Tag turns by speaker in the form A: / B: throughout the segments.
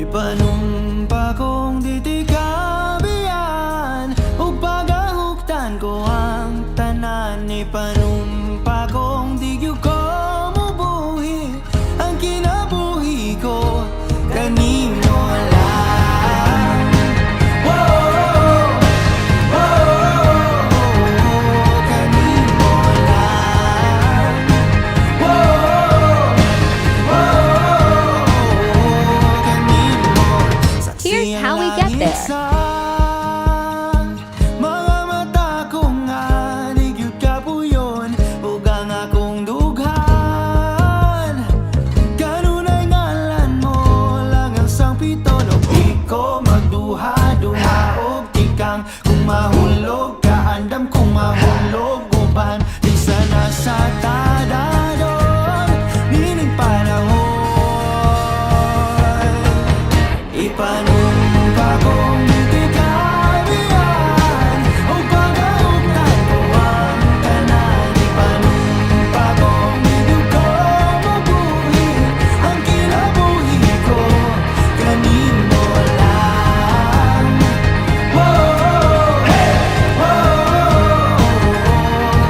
A: Ipanumpa kong ditikabian ug pagahuktan ko ang tanan. Ipanumpa kong di gyud ko mubuhi ang kinabuhi ko kanimo lang. Kanimo lang.
B: Here's how we get there.
A: Mga mata ko nga di gyud kapuyon ug ang akong dughan. Kanunay ngalan mo lang ang sangpiton ug di ko magduha-duha og tikang kung mahulog ka andam kung mahulog uban di sana sa tadadon nining panahon. Ipanumpa kong ditikabian ug pagahuktan ko ang tanan. Ipanumpa kong di gyud ko mabuhi ang kinabuhi ko kanimo lang.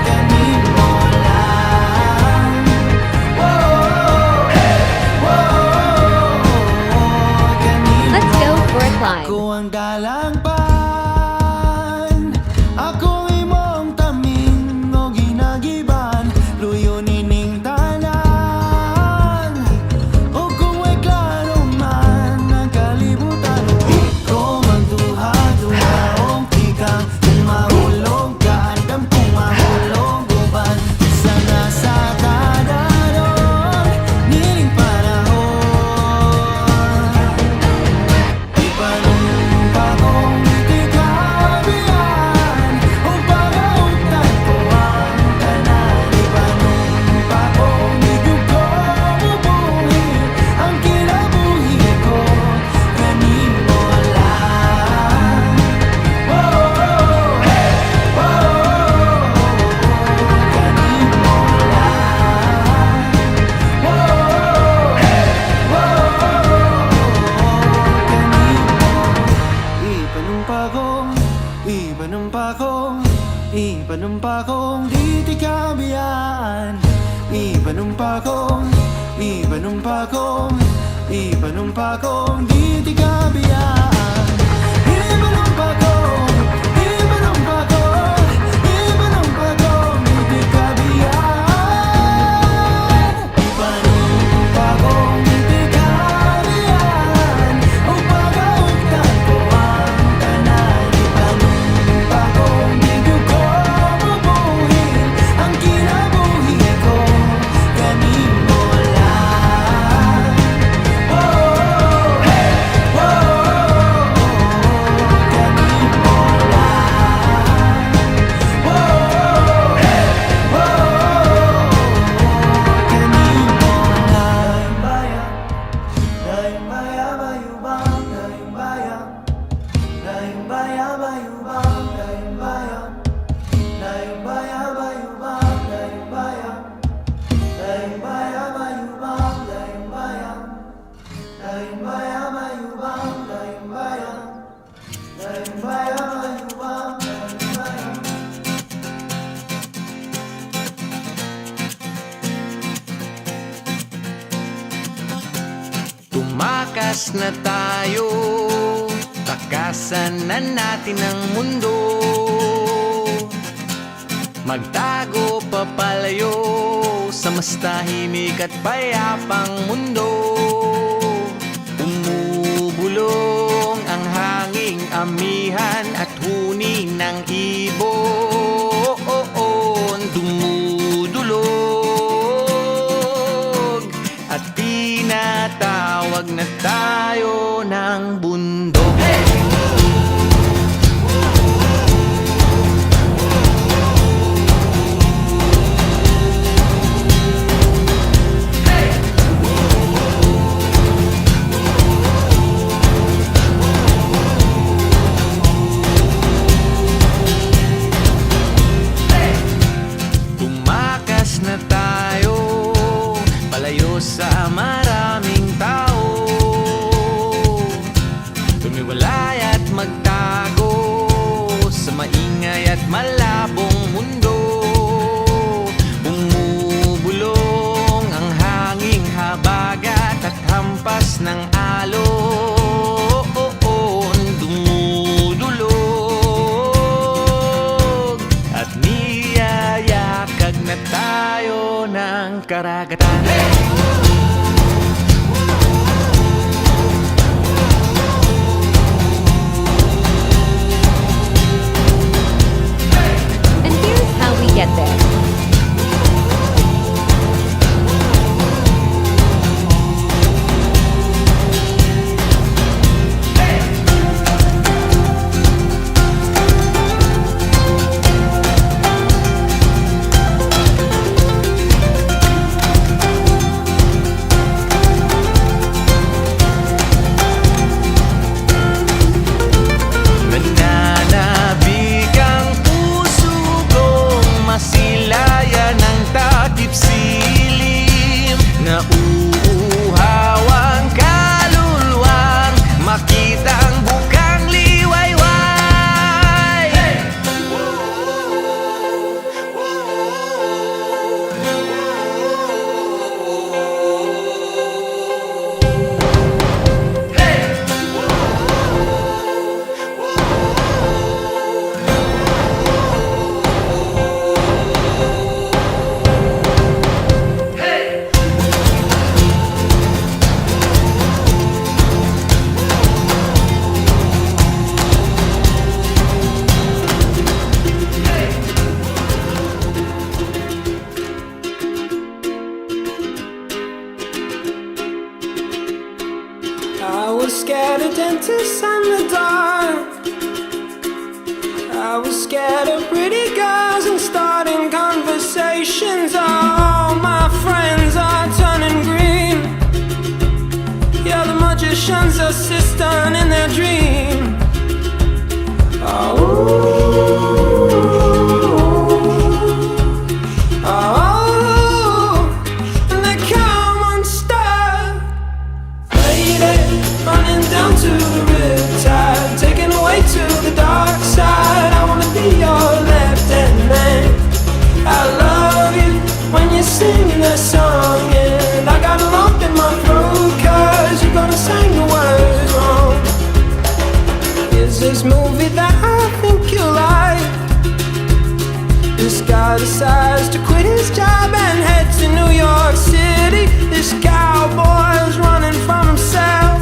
A: Kanimo lang.
B: Let's go for a climb.
A: Ako ang dalangpan, ako imong taming o ginagiban, luyo nining tanan. O kung may klaro man ang kalibutan, di ko magduha-duha og tikang kung mahulog ka andam kung mahulog uban sana sa tadadon nining panahon. Ipanumpa kong ditikabian ug pagahuktan ko ang tanan. Ipanumpa kong di gyud ko mubuhi ang kinabuhi ko kanimo lang. Ipanumpa kong ditikabian. Ipanumpa kong ditikabian. Ipanumpa kong ditikabian. Ipanumpa kong ditikabian ug pagahuktan ko ang tanan. Ipanumpa kong di gyud ko mabuhi ang kinabuhi ko kanimo lang.
C: Tumakas na tayo, takasan na natin ang mundo. Magtago papalayo sa mas tahimik at payapang mundo. Umubulong ang hanging amihan at huni ng ibon. Dumudulog at tinatawag na tayo ng bundok. Tumakas na tayo palayo sa maraming tao. lakas ng alon dumudulog at niyayakag na tayo ng karagatan.
B: And here's how we get there.
C: Nananabik ang puso kong masilayan ng takip silim. Nauuhaw ang kaluluwang makita ang bukang liwayway.
D: I was scared of dentists and the dark. I was scared of pretty girls and starting conversations. All my friends are turning green. Yeah, the magician's assistant in their dream. And they come unstuck. Lady, running down to the riptide, taken away to the dark side. I wanna be your left-hand man. I love you when you're singing that song, and I got a lump in my throat 'cause you're gonna sing the words wrong. Is this movie that I think you like? This guy decides to quit his job and head to New York City. This cowboy's running from himself.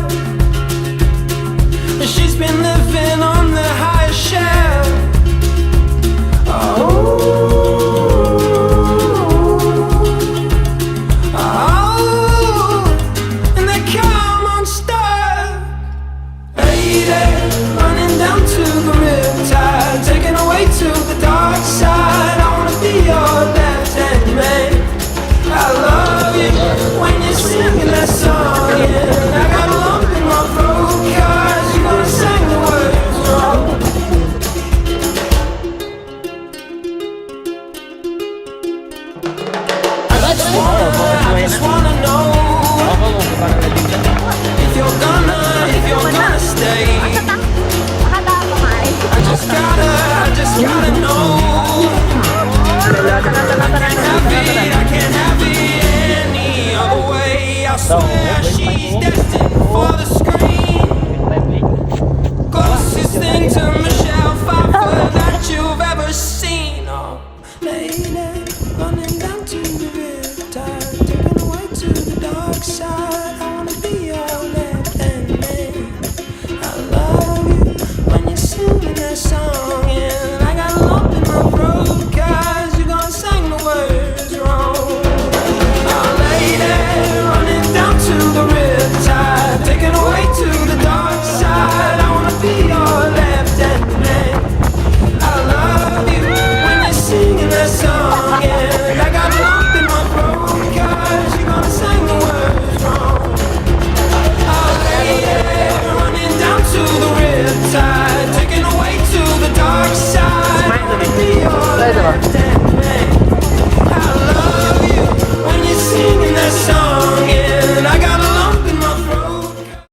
D: She's been living on the highest shelf. And they come unstuck. Lady, running down to the riptide, taken away to the dark side. I wanna be your left-hand man. I love you when you're singing that song, and I got a lump in my throat 'cause you're gonna sing the words wrong. I just wanna know if you're gonna stay. I just gotta know. I can't have it any other way. I swear she's destined for the sky.